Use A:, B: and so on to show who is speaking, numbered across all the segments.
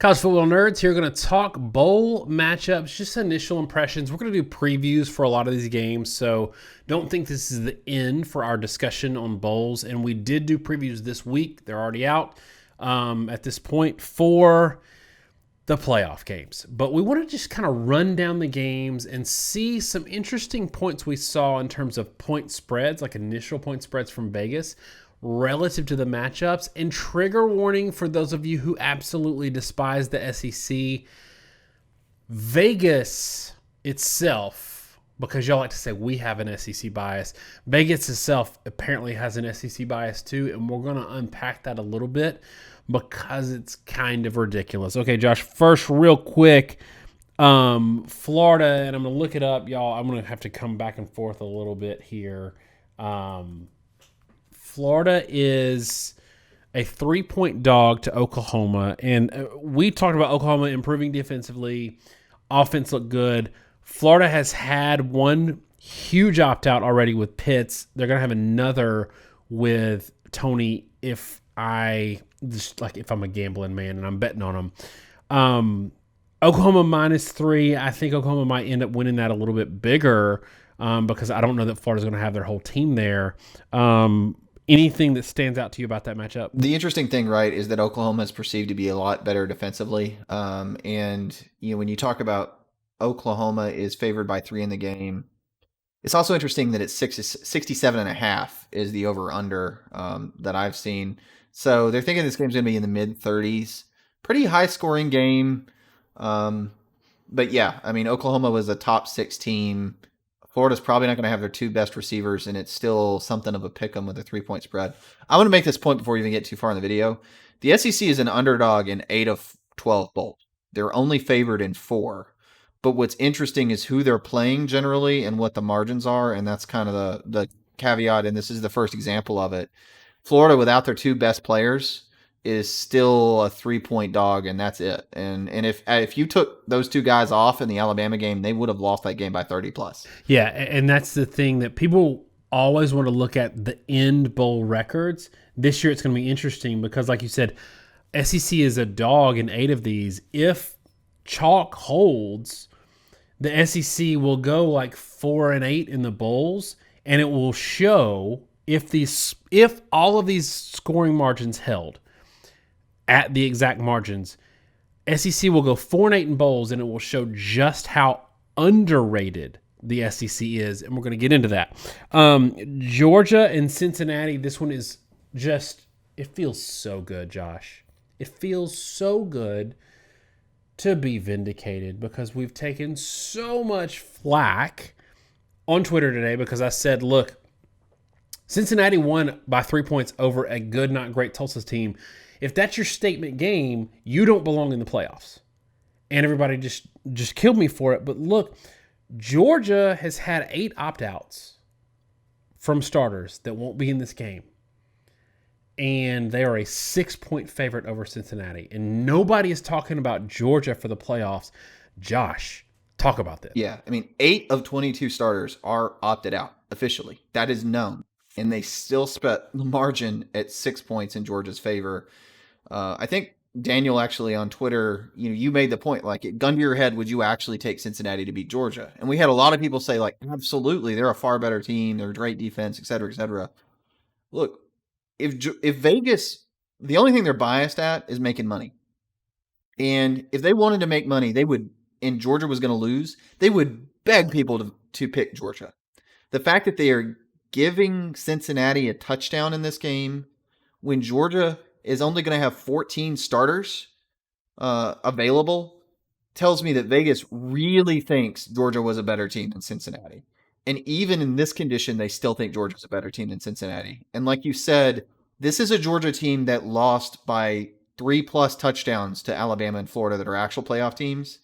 A: College football nerds here, going to talk bowl matchups, just initial impressions. We're going to do previews for a lot of these games, so don't think this is the end for our discussion on bowls. And we did do previews this week. They're already out at this point for the playoff games. But we want to just kind of run down the games and see some interesting points we saw in terms of point spreads, like initial point spreads from Vegas, relative to the matchups. And trigger warning for those of you who absolutely despise the SEC. Vegas itself, because y'all like to say we have an SEC bias, Vegas itself apparently has an SEC bias too, and we're going to unpack that a little bit because it's kind of ridiculous. Okay, Josh, first real quick, Florida, and I'm going to look it up, y'all. I'm going to have to come back and forth a little bit here. Florida is a 3-point dog to Oklahoma, and we talked about Oklahoma improving defensively. Offense looked good. Florida has had one huge opt-out already with Pitts. They're going to have another with Tony if I'm a gambling man and I'm betting on them. Oklahoma -3. I think Oklahoma might end up winning that a little bit bigger because I don't know that Florida's going to have their whole team there. Anything that stands out to you about that matchup?
B: The interesting thing, right, is that Oklahoma is perceived to be a lot better defensively. And when you talk about Oklahoma is favored by 3 in the game, it's also interesting that it's 67.5 is the over-under that I've seen. So they're thinking this game's going to be in the mid-30s. Pretty high-scoring game. But yeah, I mean, Oklahoma was a top 6 team. Florida's probably not going to have their 2 best receivers, and it's still something of a pick 'em with a 3-point spread. I want to make this point before we even get too far in the video. The SEC is an underdog in 8 of 12 bowls. They're only favored in 4. But what's interesting is who they're playing generally and what the margins are, and that's kind of the caveat, and this is the first example of it. Florida, without their 2 best players, is still a 3-point dog, and that's it. And if you took those 2 guys off in the Alabama game, they would have lost that game by 30 plus.
A: Yeah, and that's the thing that people always want to look at, the end bowl records. This year it's going to be interesting because, like you said, SEC is a dog in 8 of these. If chalk holds, the SEC will go like 4-8 in the bowls, and it will show if all of these scoring margins held at the exact margins, SEC will go 4-8 in bowls, and it will show just how underrated the SEC is, and we're going to get into that. Georgia and Cincinnati, this one is just, it feels so good, Josh. It feels so good to be vindicated because we've taken so much flack on Twitter today because I said, look, Cincinnati won by 3 points over a good, not great Tulsa team. If that's your statement game, you don't belong in the playoffs. And everybody just killed me for it. But look, Georgia has had 8 opt-outs from starters that won't be in this game. And they are a 6-point favorite over Cincinnati. And nobody is talking about Georgia for the playoffs. Josh, talk about this.
B: Yeah, I mean, 8 of 22 starters are opted out officially. That is known. And they still spent the margin at 6 points in Georgia's favor. I think Daniel actually on Twitter, you made the point, like, gun to your head, would you actually take Cincinnati to beat Georgia? And we had a lot of people say, like, absolutely, they're a far better team, they're a great defense, et cetera, et cetera. Look, if Vegas, the only thing they're biased at is making money. And if they wanted to make money, they would, and Georgia was going to lose, they would beg people to pick Georgia. The fact that they are giving Cincinnati a touchdown in this game when Georgia is only going to have 14 starters available tells me that Vegas really thinks Georgia was a better team than Cincinnati. And even in this condition, they still think Georgia's a better team than Cincinnati. And like you said, this is a Georgia team that lost by 3+ touchdowns to Alabama and Florida that are actual playoff teams.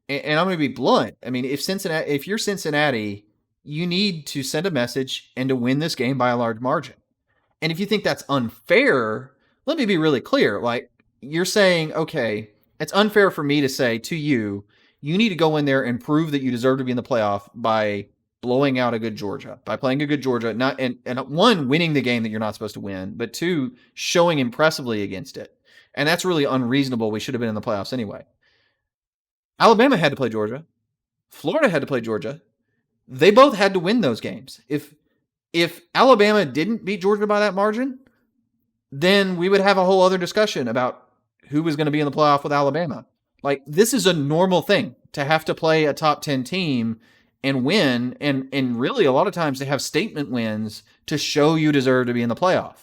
B: And I'm going to be blunt. I mean, if you're Cincinnati, you need to send a message and to win this game by a large margin. And if you think that's unfair, let me be really clear. Like, you're saying, okay, it's unfair for me to say to you, you need to go in there and prove that you deserve to be in the playoff by blowing out a good Georgia, by playing a good Georgia, and 1, winning the game that you're not supposed to win, but 2, showing impressively against it. And that's really unreasonable. We should have been in the playoffs anyway. Alabama had to play Georgia. Florida had to play Georgia. They both had to win those games. If Alabama didn't beat Georgia by that margin, then we would have a whole other discussion about who was going to be in the playoff with Alabama. Like, this is a normal thing to have to play a top 10 team and win. And really, a lot of times they have statement wins to show you deserve to be in the playoff.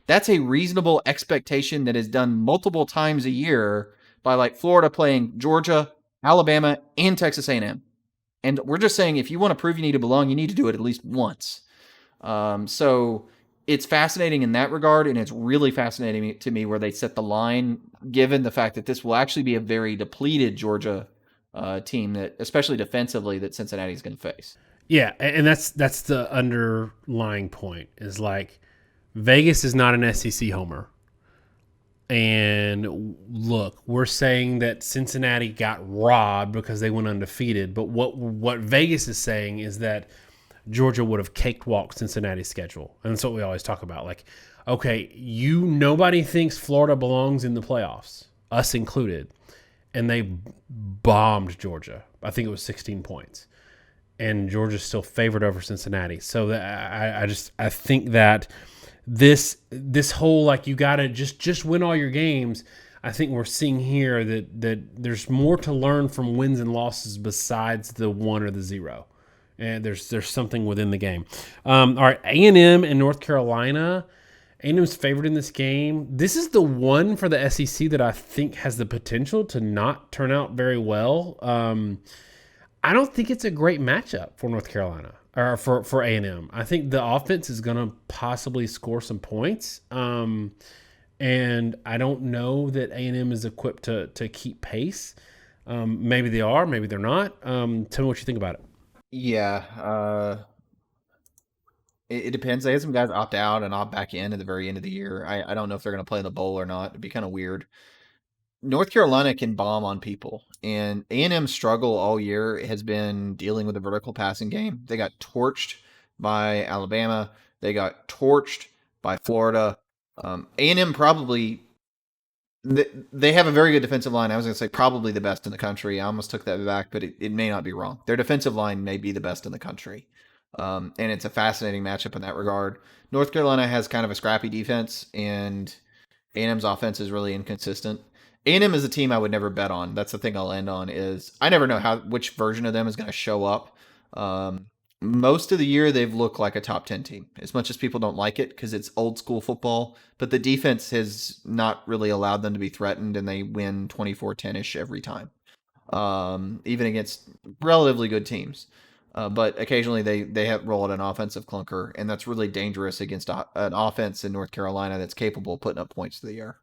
B: That's a reasonable expectation that is done multiple times a year by like Florida playing Georgia, Alabama, and Texas A&M. And we're just saying, if you want to prove you need to belong, you need to do it at least once. So it's fascinating in that regard, and it's really fascinating to me where they set the line, given the fact that this will actually be a very depleted Georgia team, that, especially defensively, that Cincinnati is going to face.
A: Yeah, and that's the underlying point is like Vegas is not an SEC homer. And look, we're saying that Cincinnati got robbed because they went undefeated, but what Vegas is saying is that Georgia would have cakewalked Cincinnati's schedule. And that's what we always talk about. Like, okay, nobody thinks Florida belongs in the playoffs, us included. And they bombed Georgia. I think it was 16 points. And Georgia's still favored over Cincinnati. So I think that this whole, like, you got to just win all your games. I think we're seeing here that there's more to learn from wins and losses besides the 1 or the 0. And there's something within the game. All right, A&M and North Carolina. A&M's favored in this game. This is the one for the SEC that I think has the potential to not turn out very well. I don't think it's a great matchup for North Carolina or for A&M. I think the offense is going to possibly score some points. And I don't know that A&M is equipped to keep pace. Maybe they are, maybe they're not. Tell me what you think about it.
B: Yeah, it depends. They had some guys opt out and opt back in at the very end of the year. I don't know if they're going to play in the bowl or not. It'd be kind of weird. North Carolina can bomb on people, and A&M's struggle all year has been dealing with the vertical passing game. They got torched by Alabama. They got torched by Florida. A&M probably they have a very good defensive line. I was going to say probably the best in the country. I almost took that back, but it may not be wrong. Their defensive line may be the best in the country. And it's a fascinating matchup in that regard. North Carolina has kind of a scrappy defense, and A&M's offense is really inconsistent. A&M is a team I would never bet on. That's the thing I'll end on is I never know which version of them is going to show up. Most of the year, they've looked like a top 10 team, as much as people don't like it because it's old school football. But the defense has not really allowed them to be threatened, and they win 24-10-ish every time, even against relatively good teams. But occasionally they have rolled an offensive clunker, and that's really dangerous against an offense in North Carolina that's capable of putting up points through the air.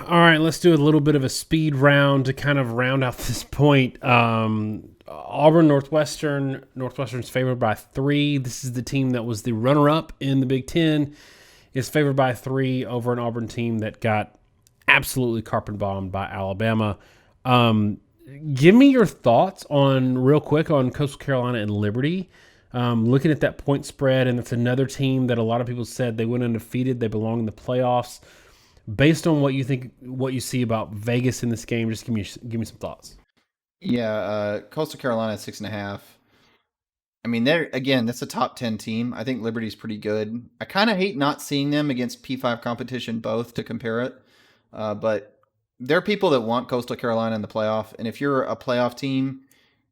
A: All right, let's do a little bit of a speed round to kind of round out this point. Auburn, Northwestern. Northwestern's favored by 3. This is the team that was the runner-up in the Big Ten. Is favored by 3 over an Auburn team that got absolutely carpet bombed by Alabama. Give me your thoughts real quick on Coastal Carolina and Liberty. Looking at that point spread, and it's another team that a lot of people said they went undefeated. They belong in the playoffs. Based on what you see about Vegas in this game, just give me some thoughts.
B: Yeah, Coastal Carolina 6.5. I mean, that's a top 10 team. I think Liberty's pretty good. I kind of hate not seeing them against P5 competition both to compare it. But there are people that want Coastal Carolina in the playoff. And if you're a playoff team,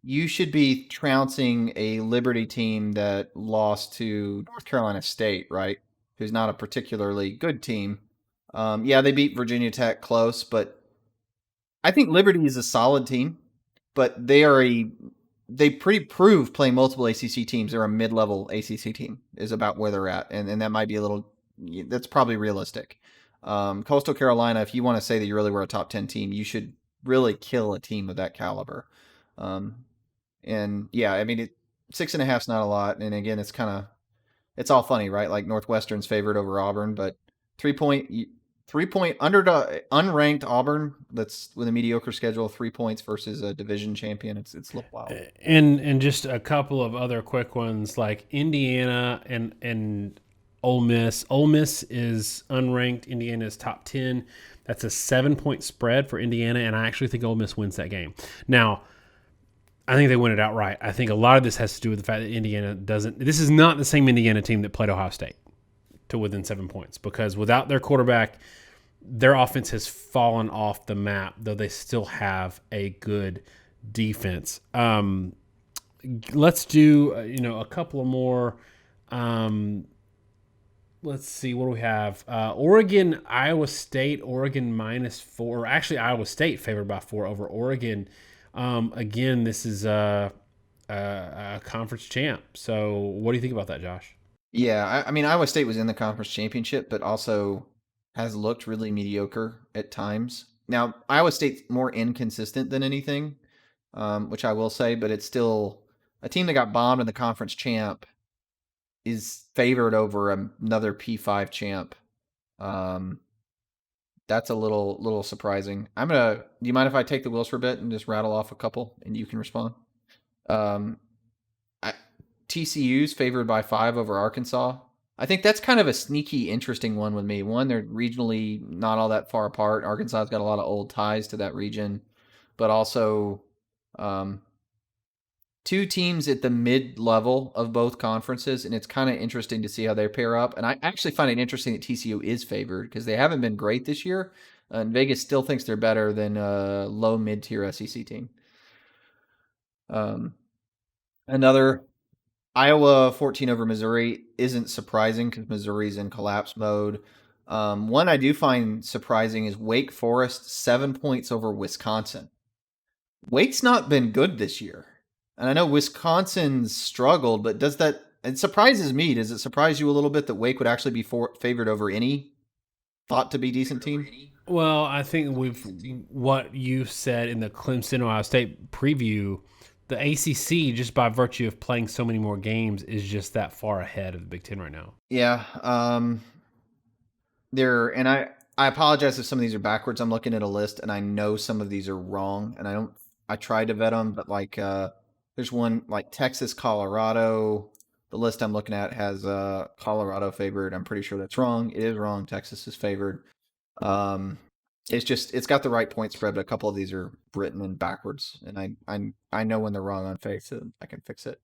B: you should be trouncing a Liberty team that lost to North Carolina State, right? Who's not a particularly good team. Yeah, they beat Virginia Tech close, but I think Liberty is a solid team, but they pretty prove playing multiple ACC teams. They're a mid-level ACC team is about where they're at. And that might be that's probably realistic. Coastal Carolina, if you want to say that you really were a top 10 team, you should really kill a team of that caliber. And yeah, I mean, 6.5 is not a lot. And again, it's all funny, right? Like Northwestern's favored over Auburn, but 3-point underdog, unranked Auburn that's with a mediocre schedule, 3 points versus a division champion. It's look wild.
A: And just a couple of other quick ones like Indiana and Ole Miss. Ole Miss is unranked. Indiana is top 10. That's a 7-point spread for Indiana, and I actually think Ole Miss wins that game. Now, I think they win it outright. I think a lot of this has to do with the fact that Indiana doesn't. This is not the same Indiana team that played Ohio State to within 7 points, because without their quarterback, their offense has fallen off the map, though they still have a good defense. Let's do a couple of more. Let's see, what do we have? Oregon, Iowa State. Oregon -4. Or actually, Iowa State favored by 4 over Oregon. Again, this is a conference champ. So, what do you think about that, Josh?
B: Yeah, I mean, Iowa State was in the conference championship, but also has looked really mediocre at times. Now, Iowa State's more inconsistent than anything, which I will say, but it's still a team that got bombed in the conference champ is favored over another P5 champ. That's a little surprising. Do you mind if I take the wheels for a bit and just rattle off a couple and you can respond? Um, TCU's favored by 5 over Arkansas. I think that's kind of a sneaky, interesting one with me. One, they're regionally not all that far apart. Arkansas's got a lot of old ties to that region, but also two teams at the mid-level of both conferences, and it's kind of interesting to see how they pair up. And I actually find it interesting that TCU is favored because they haven't been great this year, and Vegas still thinks they're better than a low mid-tier SEC team. Another Iowa 14 over Missouri isn't surprising because Missouri's in collapse mode. One I do find surprising is Wake Forest 7 points over Wisconsin. Wake's not been good this year. And I know Wisconsin's struggled, but it surprises me. Does it surprise you a little bit that Wake would actually be favored over any thought to be decent team?
A: Well, I think what you said in the Clemson Ohio State preview, the ACC, just by virtue of playing so many more games, is just that far ahead of the Big Ten right now.
B: Yeah. And I apologize if some of these are backwards. I'm looking at a list and I know some of these are wrong, and I tried to vet them, but there's one like Texas, Colorado. The list I'm looking at has Colorado favored. I'm pretty sure that's wrong. It is wrong. Texas is favored. It's got the right point spread, but a couple of these are written in backwards, and I know when they're wrong on face, so I can fix it.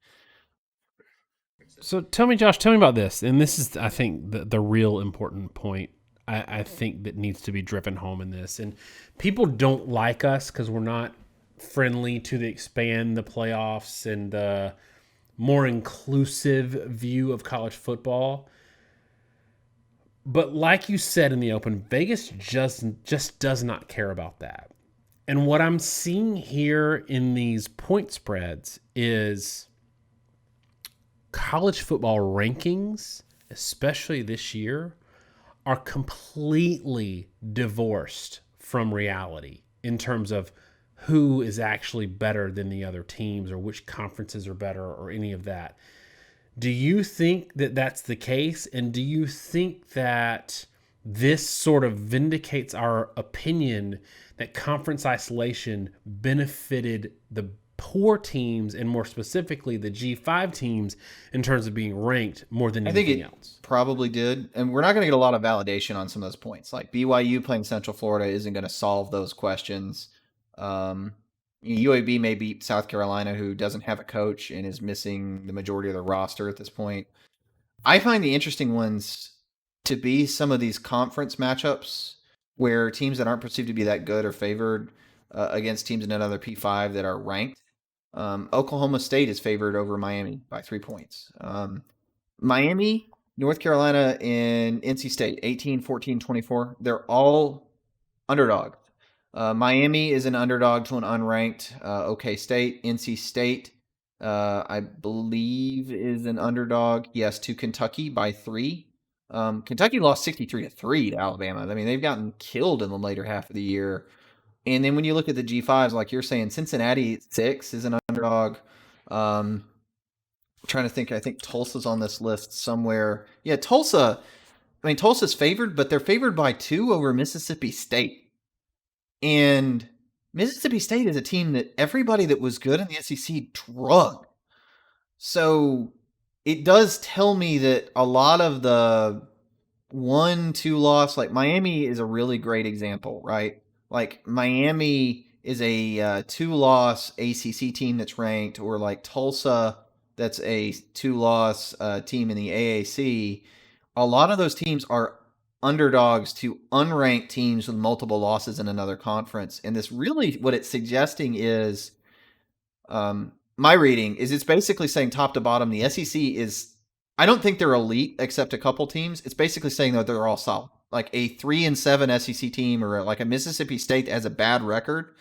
A: So tell me, Josh, about this. And this is, I think, the real important point I think that needs to be driven home in this. And people don't like us because we're not friendly to the expand the playoffs and the more inclusive view of college football. But like you said in the open, Vegas just does not care about that. And what I'm seeing here in these point spreads is college football rankings, especially this year, are completely divorced from reality in terms of who is actually better than the other teams or which conferences are better or any of that. Do you think that that's the case? And do you think that this sort of vindicates our opinion that conference isolation benefited the poor teams and more specifically the G5 teams in terms of being ranked more than anything else?
B: Probably did. And we're not going to get a lot of validation on some of those points. Like BYU playing Central Florida isn't going to solve those questions. UAB may beat South Carolina, who doesn't have a coach and is missing the majority of the roster at this point. I find the interesting ones to be some of these conference matchups where teams that aren't perceived to be that good are favored against teams in another P5 that are ranked. Oklahoma State is favored over Miami by 3 points. Miami, North Carolina, and NC State, 18, 14, 24. They're all underdog. Miami is an underdog to an unranked OK State. NC State, I believe, is an underdog, yes, to Kentucky by 3. Kentucky lost 63-3 to Alabama. I mean, they've gotten killed in the later half of the year. And then when you look at the G5s, like you're saying, Cincinnati 6 is an underdog. I'm trying to think. I think Tulsa's on this list somewhere. Yeah, Tulsa. I mean, Tulsa's favored, but they're favored by 2 over Mississippi State. And Mississippi State is a team that everybody that was good in the SEC drugged. So it does tell me that a lot of the 1-2 loss, like Miami is a really great example, right? Like Miami is a 2-loss ACC team that's ranked, or like Tulsa, that's a 2-loss team in the AAC. A lot of those teams are underdogs to unranked teams with multiple losses in another conference. And this really, what it's suggesting is, my reading is it's basically saying top to bottom, the SEC is, I don't think they're elite except a couple teams. It's basically saying that they're all solid. Like a 3-7 SEC team, or like a Mississippi State that has a bad record,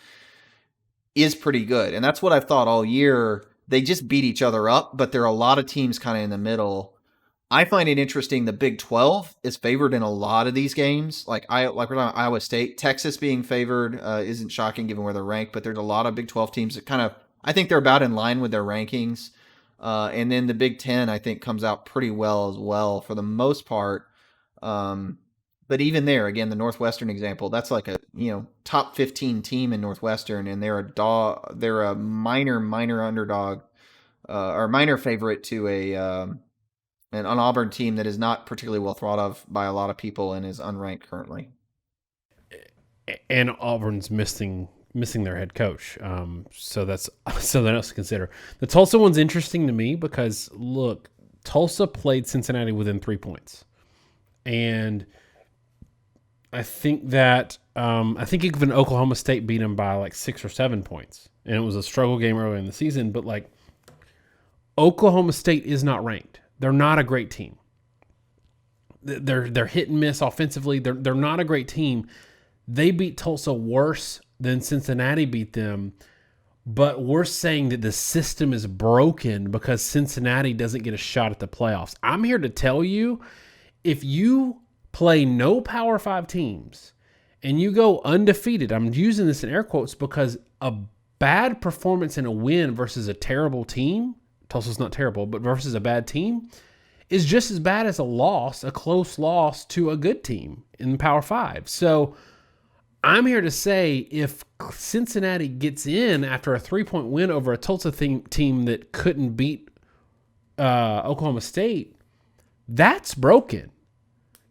B: is pretty good. And that's what I've thought all year. They just beat each other up, but there are a lot of teams kind of in the middle. I find it interesting. The Big 12 is favored in a lot of these games. Like we're talking about Iowa State, Texas being favored isn't shocking given where they're ranked. But there's a lot of Big 12 teams that kind of, I think they're about in line with their rankings. And then the Big 10 I think comes out pretty well as well for the most part. But even there, again, the Northwestern example, that's like a top 15 team in Northwestern, and they're a minor underdog, or minor favorite to an Auburn team that is not particularly well thought of by a lot of people and is unranked currently.
A: And Auburn's missing their head coach. So that's something else to consider. The Tulsa one's interesting to me because look, Tulsa played Cincinnati within 3 points, and I think even Oklahoma State beat them by like 6 or 7 points, and it was a struggle game early in the season. But like, Oklahoma State is not ranked. They're not a great team. They're hit and miss offensively. They're not a great team. They beat Tulsa worse than Cincinnati beat them, but we're saying that the system is broken because Cincinnati doesn't get a shot at the playoffs. I'm here to tell you, if you play no Power 5 teams and you go undefeated, I'm using this in air quotes because a bad performance and a win versus a terrible team, Tulsa's not terrible, but versus a bad team, is just as bad as a close loss to a good team in Power 5. So I'm here to say if Cincinnati gets in after a 3-point win over a Tulsa team that couldn't beat Oklahoma State, that's broken.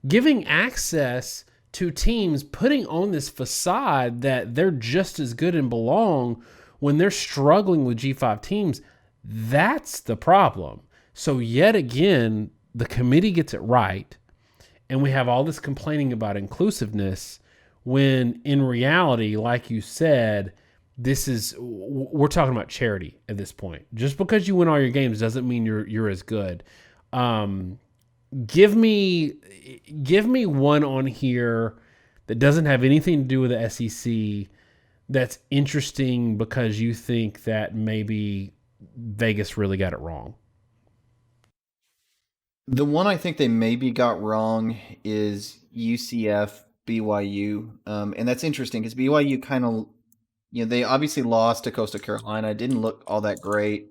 A: Giving access to teams, putting on this facade that they're just as good and belong when they're struggling with G5 teams, that's the problem. So yet again, the committee gets it right, and we have all this complaining about inclusiveness when in reality, like you said, we're talking about charity at this point. Just because you win all your games doesn't mean you're as good. Give me one on here that doesn't have anything to do with the SEC that's interesting because you think that maybe Vegas really got it wrong.
B: The one I think they maybe got wrong is UCF BYU, and that's interesting because BYU kind of, they obviously lost to Coastal Carolina. It didn't look all that great.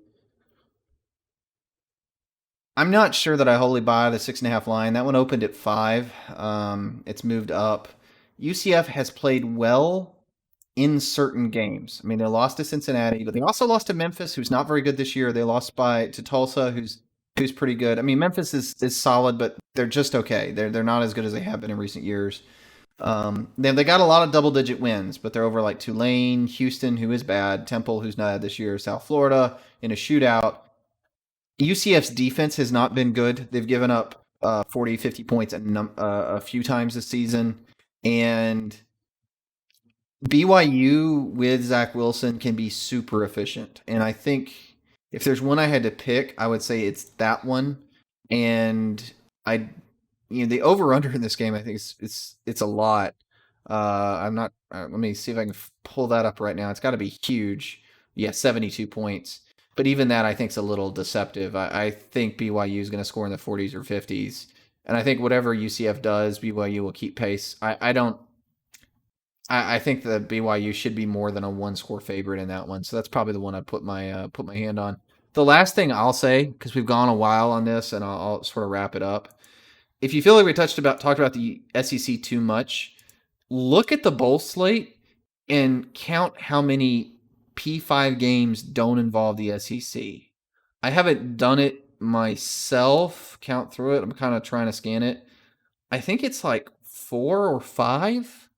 B: I'm not sure that I wholly buy the 6.5 line. That one opened at 5. It's moved up. UCF has played well in certain games. I mean, they lost to Cincinnati, but they also lost to Memphis, who's not very good this year. They lost to Tulsa, who's pretty good. I mean, Memphis is solid, but they're just okay. They're not as good as they have been in recent years. They got a lot of double-digit wins, but they're over like Tulane, Houston, who is bad, Temple, who's not this year, South Florida in a shootout. UCF's defense has not been good. They've given up 40, 50 points a few times this season. And BYU with Zach Wilson can be super efficient. And I think if there's one I had to pick, I would say it's that one. And the over-under in this game, I think it's a lot. I'm not. Let me see if I can pull that up right now. It's got to be huge. Yeah, 72 points. But even that, I think, is a little deceptive. I think BYU is going to score in the 40s or 50s, and I think whatever UCF does, BYU will keep pace. I think that BYU should be more than a 1-score favorite in that one. So that's probably the one I'd put my hand on. The last thing I'll say, because we've gone a while on this, and I'll sort of wrap it up. If you feel like we talked about the SEC too much, look at the bowl slate and count how many P5 games don't involve the SEC. I haven't done it myself, count through it. I'm kind of trying to scan it. I think it's like 4 or 5.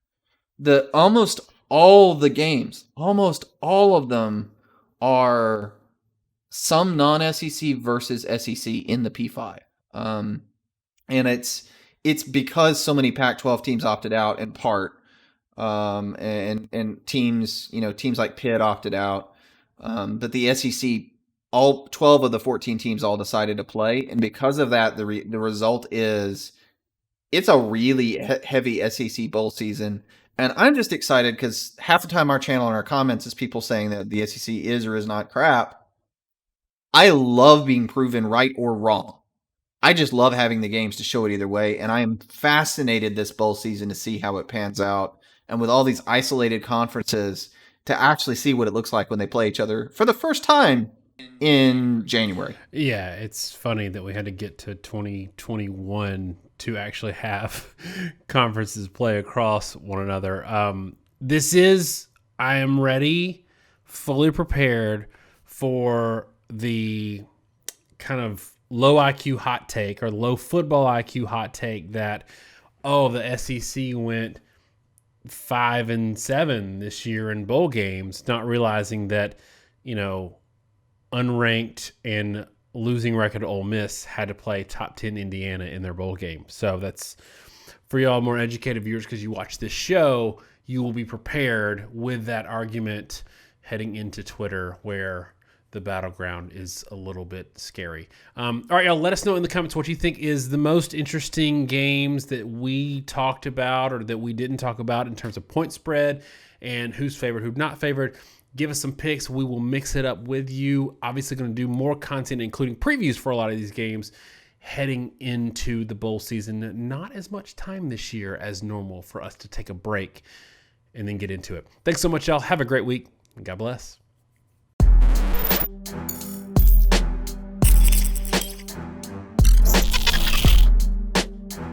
B: Almost all the games, almost all of them are some non-SEC versus SEC in the P5. And it's because so many Pac-12 teams opted out in part, and teams, teams like Pitt opted out, but the SEC, all 12 of the 14 teams all decided to play, and because of that, the result is it's a really heavy SEC bowl season. And I'm just excited because half the time our channel and our comments is people saying that the SEC is or is not crap. I love being proven right or wrong. I just love having the games to show it either way, and I am fascinated this bowl season to see how it pans out, and with all these isolated conferences, to actually see what it looks like when they play each other for the first time in January.
A: Yeah, it's funny that we had to get to 2021 to actually have conferences play across one another. I am ready, fully prepared for the kind of low IQ hot take or low football IQ hot take that, the SEC went 5-7 this year in bowl games, not realizing that, unranked and losing record Ole Miss had to play top 10 Indiana in their bowl game. So that's for y'all more educated viewers, because you watch this show, you will be prepared with that argument heading into Twitter, where the battleground is a little bit scary. All right, y'all, let us know in the comments what you think is the most interesting games that we talked about or that we didn't talk about in terms of point spread and who's favored, who's not favored. Give us some picks. We will mix it up with you. Obviously going to do more content, including previews for a lot of these games heading into the bowl season. Not as much time this year as normal for us to take a break and then get into it. Thanks so much, y'all. Have a great week. God bless.